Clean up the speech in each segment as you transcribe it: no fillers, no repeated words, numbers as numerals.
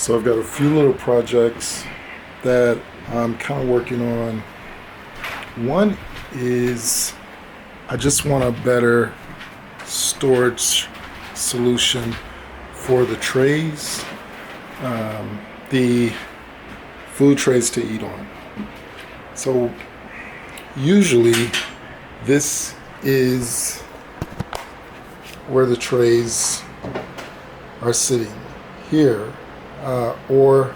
So I've got a few little projects that I'm kind of working on. One is I just want a better storage solution for the trays, the food trays to eat on. So usually this is where the trays are sitting here, or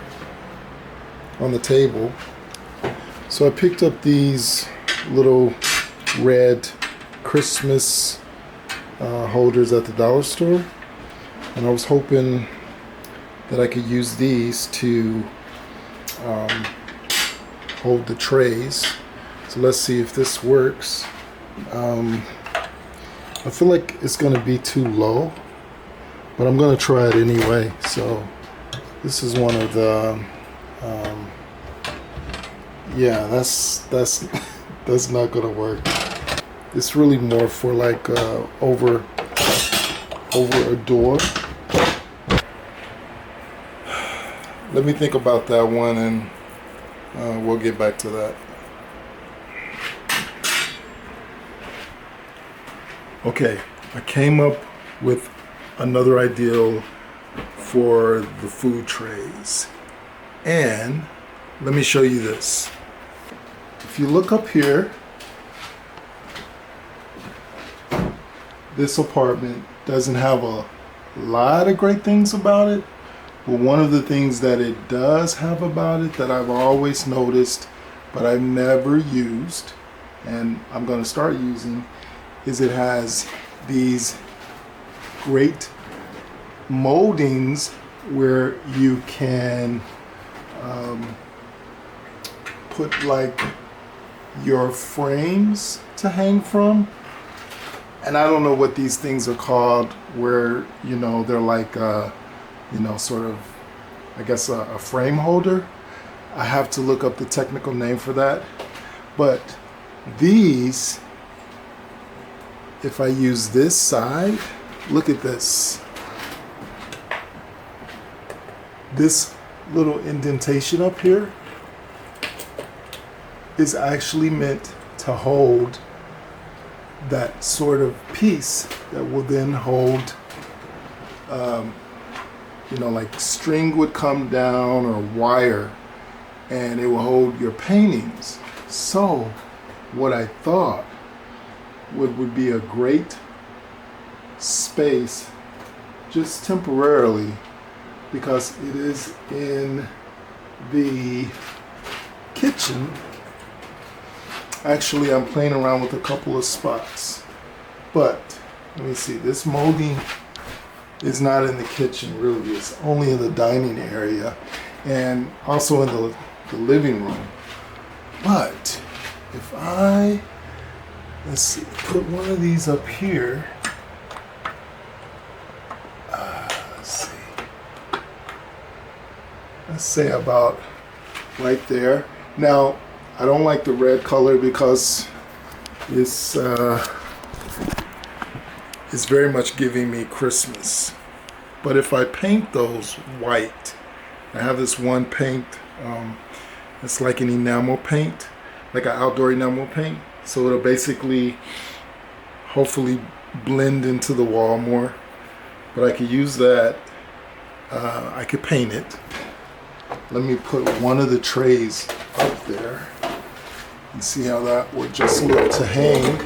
on the table. So I picked up these little red Christmas holders at the dollar store, and I was hoping that I could use these to hold the trays. So let's see if this works. I feel like it's going to be too low, but I'm going to try it anyway. So this is one of the yeah, that's that's not going to work. It's really more for like over a door. Let me think about that one, and we'll get back to that. Okay, I came up with another idea for the food trays, and let me show you this. If you look up here, this apartment doesn't have a lot of great things about it, but one of the things that it does have about it that I've always noticed but I've never used, and I'm going to start using, is it has these great moldings where you can put like your frames to hang from. And I don't know what these things are called, where, you know, they're like, you know, sort of, I guess, a frame holder. I have to look up the technical name for that. But these, if I use this side, look at this. This little indentation up here is actually meant to hold that sort of piece that will then hold, you know, like string would come down or wire, and it will hold your paintings. So what I thought would be a great space, just temporarily, because it is in the kitchen. Actually, I'm playing around with a couple of spots, but let me see, this molding is not in the kitchen really, it's only in the dining area and also in the living room. But if I, let's see, put one of these up here, let's say about right there. Now, I don't like the red color because it's very much giving me Christmas. But if I paint those white, I have this one paint, it's like an enamel paint, like an outdoor enamel paint. So it'll basically, hopefully, blend into the wall more. But I could use that, I could paint it. Let me put one of the trays up there and see how that would just look to hang.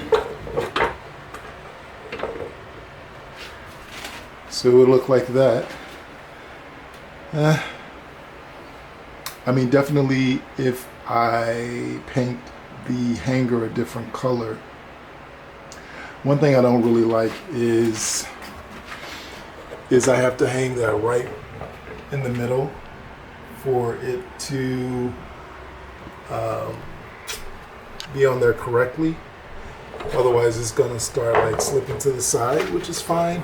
So it would look like that. I mean, definitely if I paint the hanger a different color. One thing I don't really like is I have to hang that right in the middle for it to be on there correctly. Otherwise it's gonna start like slipping to the side, which is fine.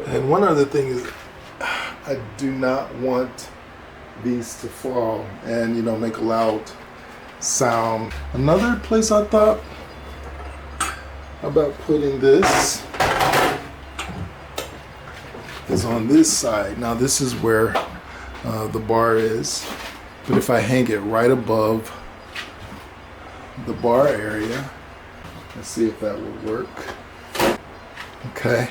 And one other thing is, I do not want these to fall and, you know, make a loud sound. Another place I thought about putting this is on this side. Now this is where the bar is. But if I hang it right above the bar area, let's see if that would work. Okay.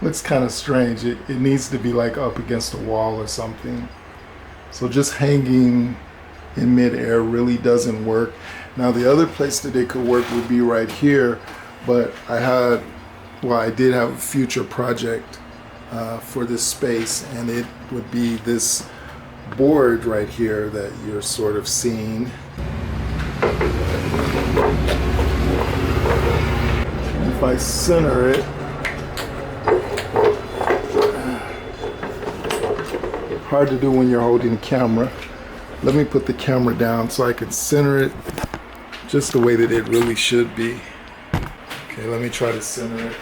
Looks kind of strange. It needs to be like up against a wall or something. So just hanging in midair really doesn't work. Now the other place that it could work would be right here, but I did have a future project for this space, and it would be this board right here that you're sort of seeing. If I center it, hard to do when you're holding a camera. Let me put the camera down so I can center it just the way that it really should be. Okay, let me try to center it.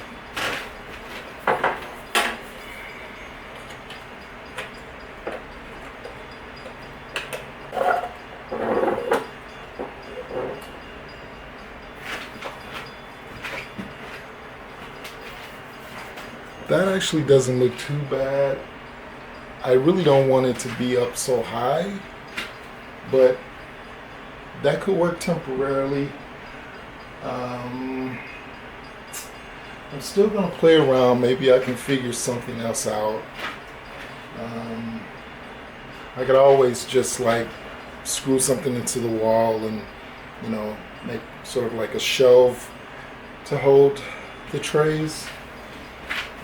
That actually doesn't look too bad. I really don't want it to be up so high, but that could work temporarily. I'm still gonna play around. Maybe I can figure something else out. I could always just like screw something into the wall and, you know, make sort of like a shelf to hold the trays.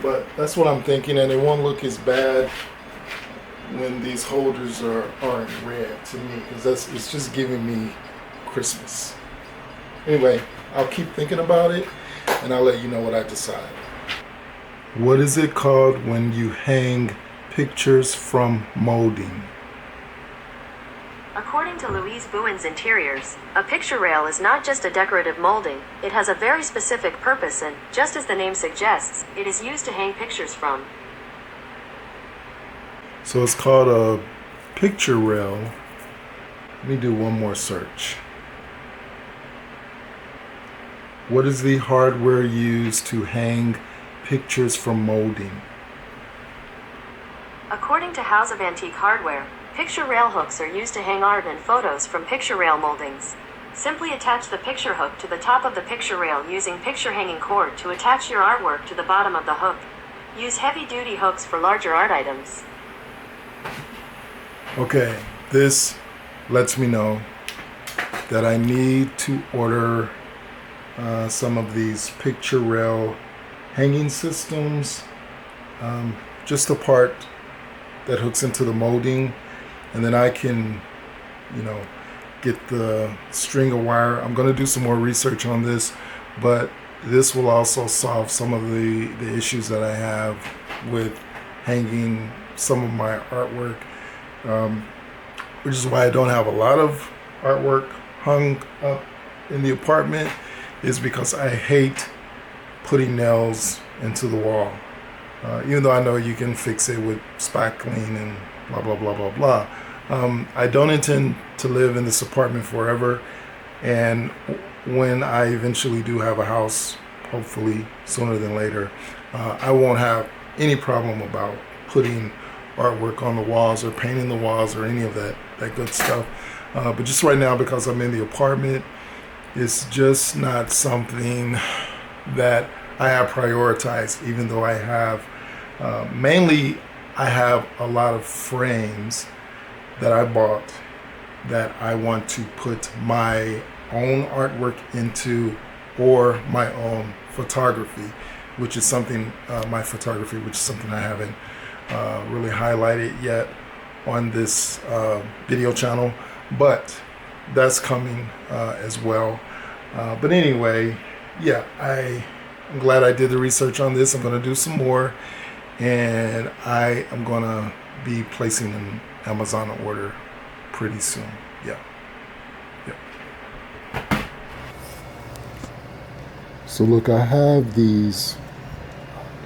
But that's what I'm thinking, and it won't look as bad when these holders are in red to me, because it's just giving me Christmas. Anyway, I'll keep thinking about it, and I'll let you know what I decide. What is it called when you hang pictures from molding? According to Louise Bouin's Interiors, a picture rail is not just a decorative molding, it has a very specific purpose and, just as the name suggests, it is used to hang pictures from. So it's called a picture rail. Let me do one more search. What is the hardware used to hang pictures from molding? According to House of Antique Hardware, picture rail hooks are used to hang art and photos from picture rail moldings. Simply attach the picture hook to the top of the picture rail using picture hanging cord to attach your artwork to the bottom of the hook. Use heavy-duty hooks for larger art items. Okay, this lets me know that I need to order some of these picture rail hanging systems. Just a part that hooks into the molding, and then I can, you know, get the string of wire. I'm going to do some more research on this, but this will also solve some of the issues that I have with hanging some of my artwork, which is why I don't have a lot of artwork hung up in the apartment, is because I hate putting nails into the wall. Even though I know you can fix it with spackling and blah, blah, blah, blah, blah. I don't intend to live in this apartment forever. And when I eventually do have a house, hopefully sooner than later, I won't have any problem about putting artwork on the walls or painting the walls or any of that good stuff. But just right now, because I'm in the apartment, it's just not something that I have prioritized, even though I have, mainly I have a lot of frames that I bought that I want to put my own artwork into, or my own photography, which is something, which is something I haven't really highlighted yet on this video channel, but that's coming as well. But anyway, yeah, I'm glad I did the research on this. I'm going to do some more, and I am going to be placing an Amazon order pretty soon. Yeah. So look, I have these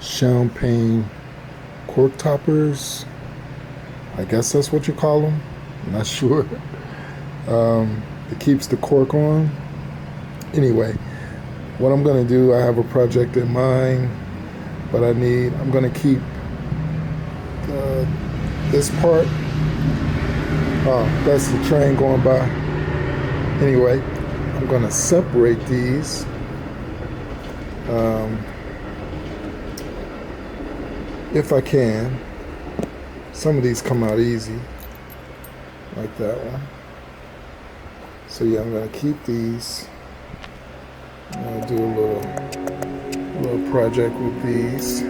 champagne cork toppers. I guess that's what you call them. I'm not sure. It keeps the cork on. Anyway, what I'm going to do, I have a project in mind. but I'm gonna keep this part. Oh, that's the train going by. Anyway, I'm gonna separate these. If I can. Some of these come out easy, like that one. So yeah, I'm gonna keep these. I'm gonna do a little project with these.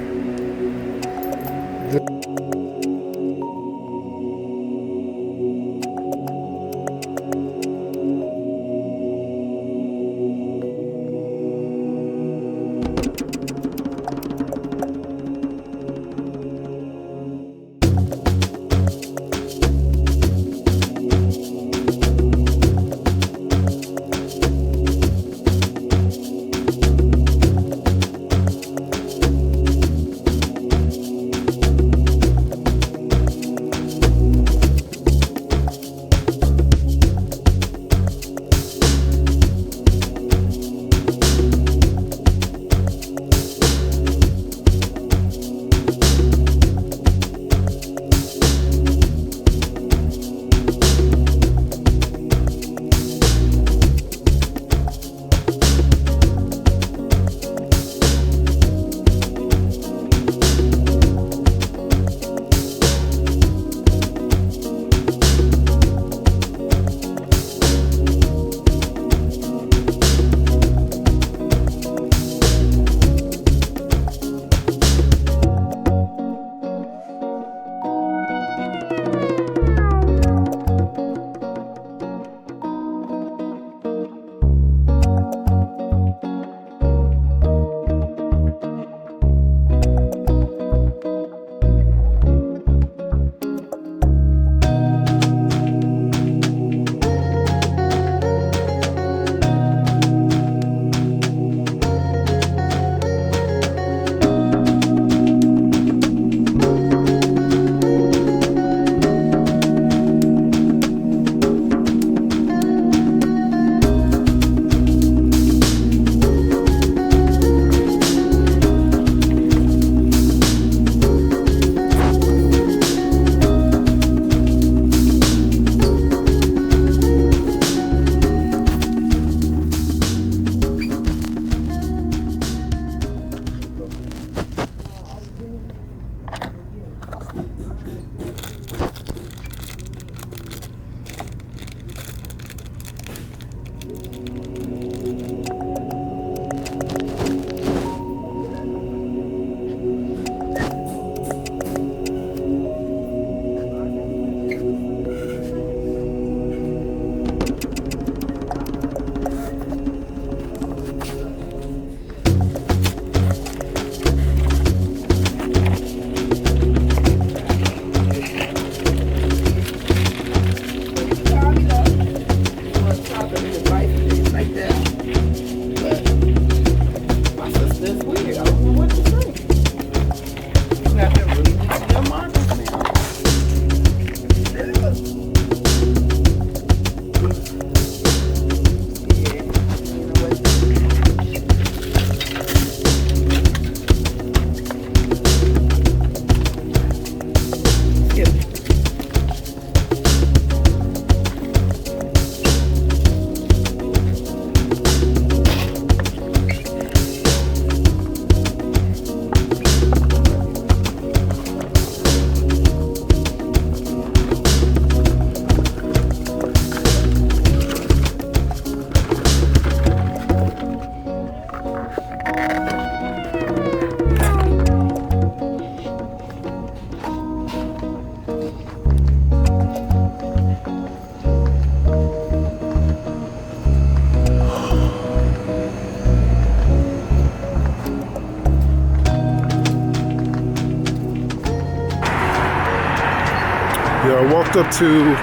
Yeah, I walked up to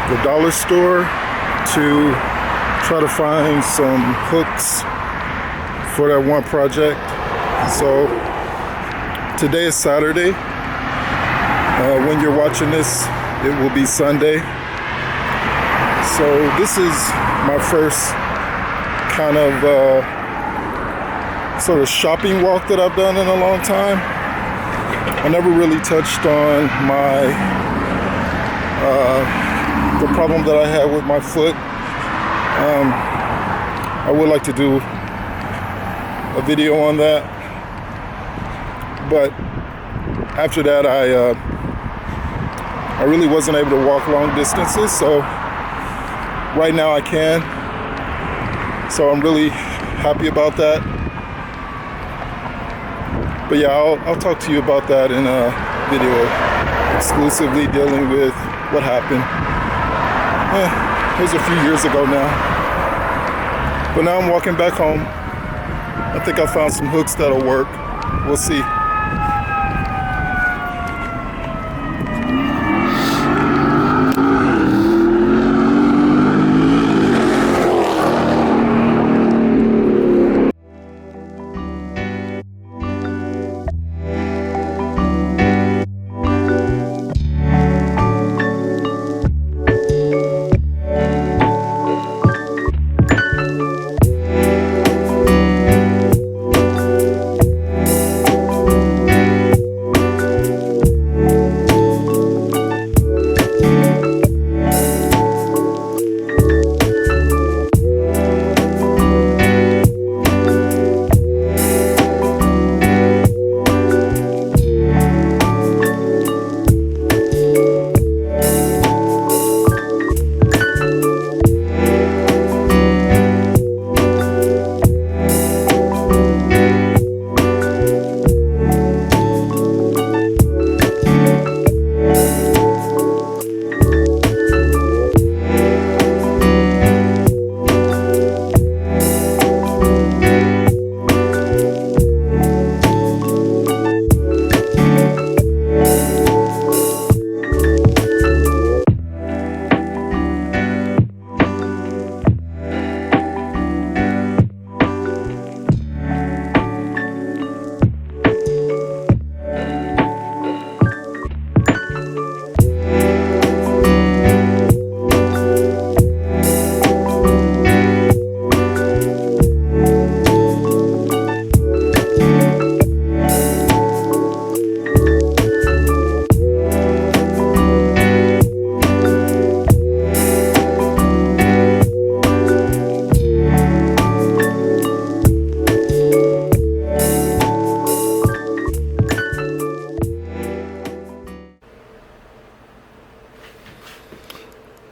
the dollar store to try to find some hooks for that one project. So today is Saturday. When you're watching this, it will be Sunday. So this is my first kind of sort of shopping walk that I've done in a long time. I never really touched on the problem that I had with my foot. I would like to do a video on that, but after that I really wasn't able to walk long distances, so right now I can. So I'm really happy about that. But yeah, I'll talk to you about that in a video exclusively dealing with what happened. It was a few years ago now. But now I'm walking back home. I think I found some hooks that'll work. We'll see.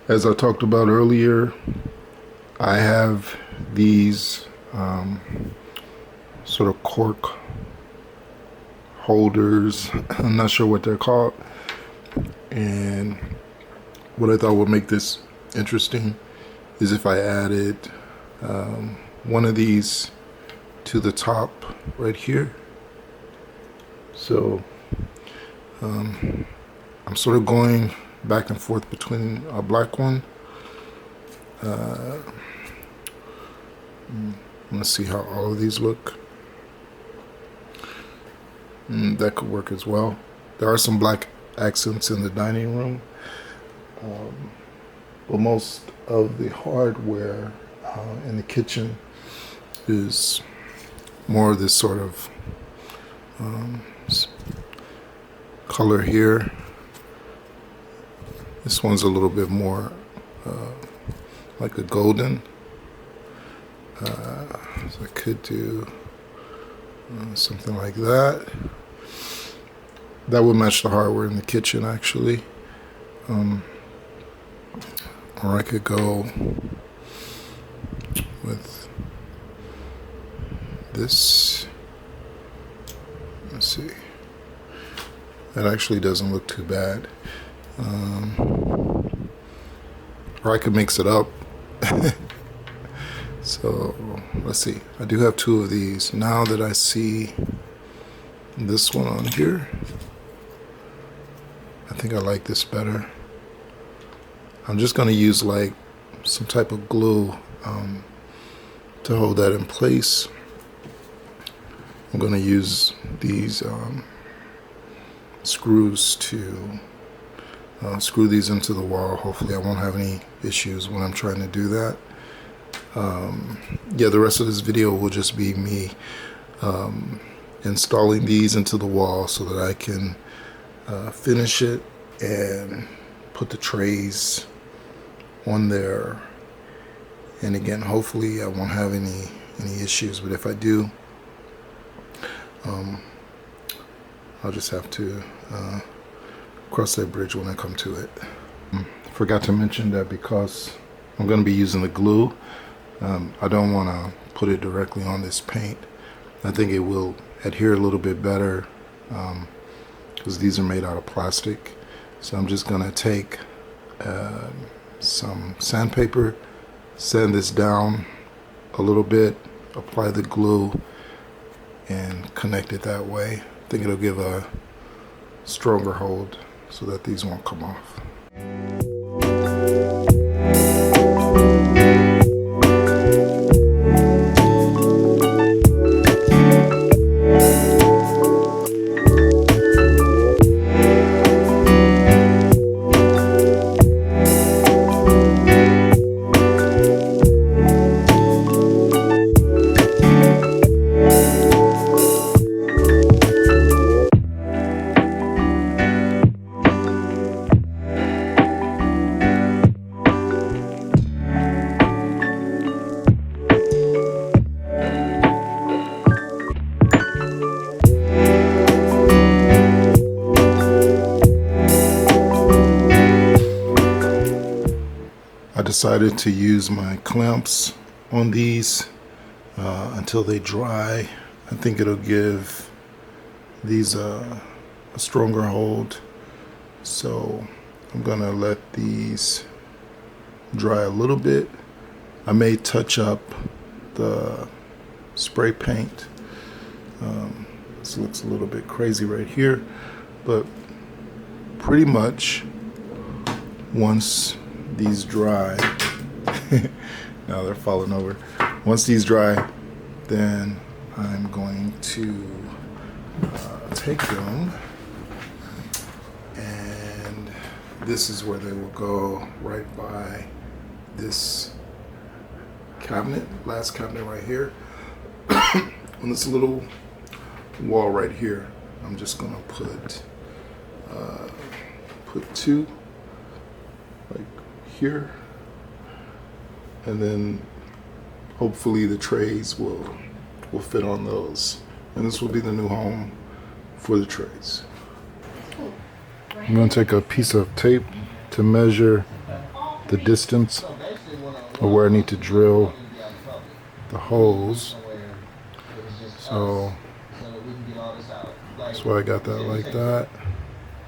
As I talked about earlier, I have these sort of cork holders. I'm not sure what they're called. And what I thought would make this interesting is if I added one of these to the top right here. So I'm sort of going back and forth between a black one. Let's see how all of these look. That could work as well. There are some black accents in the dining room, but most of the hardware in the kitchen is more of this sort of color here. This one's a little bit more like a golden. So I could do something like that. That would match the hardware in the kitchen, actually. Or I could go with this. Let's see. That actually doesn't look too bad. Or I could mix it up. So let's see. I do have two of these. Now that I see this one on here, I think I like this better. I'm just going to use like some type of glue to hold that in place. I'm going to use these screws to screw these into the wall. Hopefully I won't have any issues when I'm trying to do that. Yeah, the rest of this video will just be me installing these into the wall so that I can finish it and put the trays on there. And again, hopefully I won't have any issues, but if I do, I'll just have to cross that bridge when I come to it. Forgot to mention that because I'm going to be using the glue, I don't want to put it directly on this paint. I think it will adhere a little bit better because these are made out of plastic. So I'm just going to take some sandpaper, sand this down a little bit, apply the glue, and connect it that way. I think it'll give a stronger hold so that these won't come off. I decided to use my clamps on these until they dry. I think it'll give these a stronger hold. So I'm gonna let these dry a little bit. I may touch up the spray paint. This looks a little bit crazy right here, but pretty much once these dry, now they're falling over. Once these dry, then I'm going to take them, and this is where they will go, right by this cabinet, last cabinet right here. On this little wall right here, I'm just gonna put two, like here, and then hopefully the trays will fit on those, and this will be the new home for the trays. I'm going to take a piece of tape to measure the distance of where I need to drill the holes, so that's why I got that like that.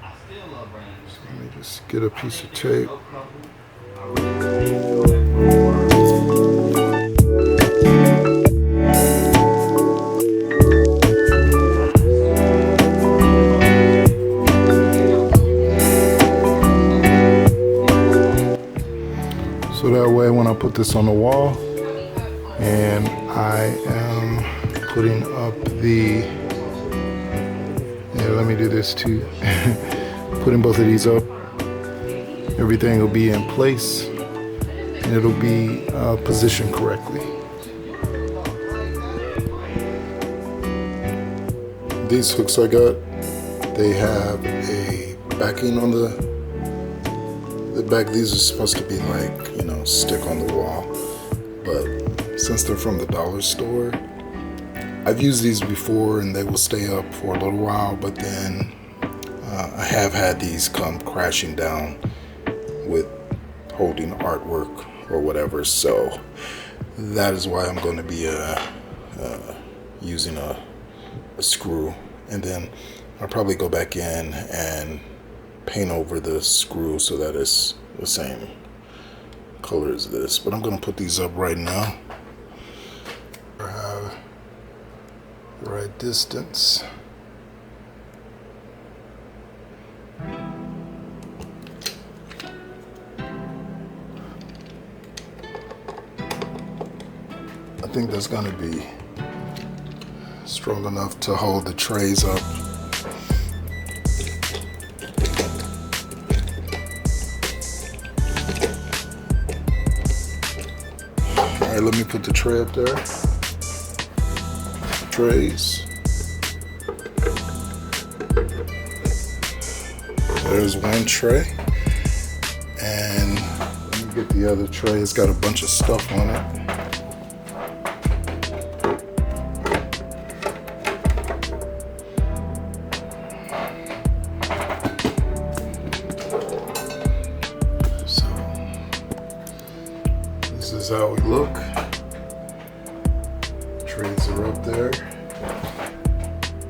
So let me just get a piece of tape. So that way when I put this on the wall and I am putting up the, let me do this too. Putting both of these up, everything will be in place and it'll be positioned correctly. These hooks I got, they have a backing on the back. These are supposed to be like, stick on the wall, but since they're from the dollar store, I've used these before and they will stay up for a little while, but then I have had these come crashing down with holding artwork or whatever, so that is why I'm going to be using a screw, and then I'll probably go back in and paint over the screw so that it's the same color as this. But I'm going to put these up right now. I have the right distance. I think that's going to be strong enough to hold the trays up. Alright, let me put the tray up there. trays. There's one tray. And let me get the other tray. It's got a bunch of stuff on it. So this is how we look. Trays are up there.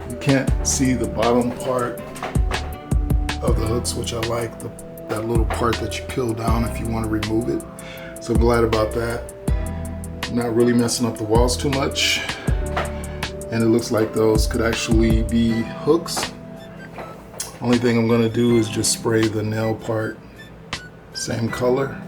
You can't see the bottom part of the hooks, which I like, that little part that you peel down if you want to remove it. So I'm glad about that. Not really messing up the walls too much. And it looks like those could actually be hooks. Only thing I'm gonna do is just spray the nail part same color.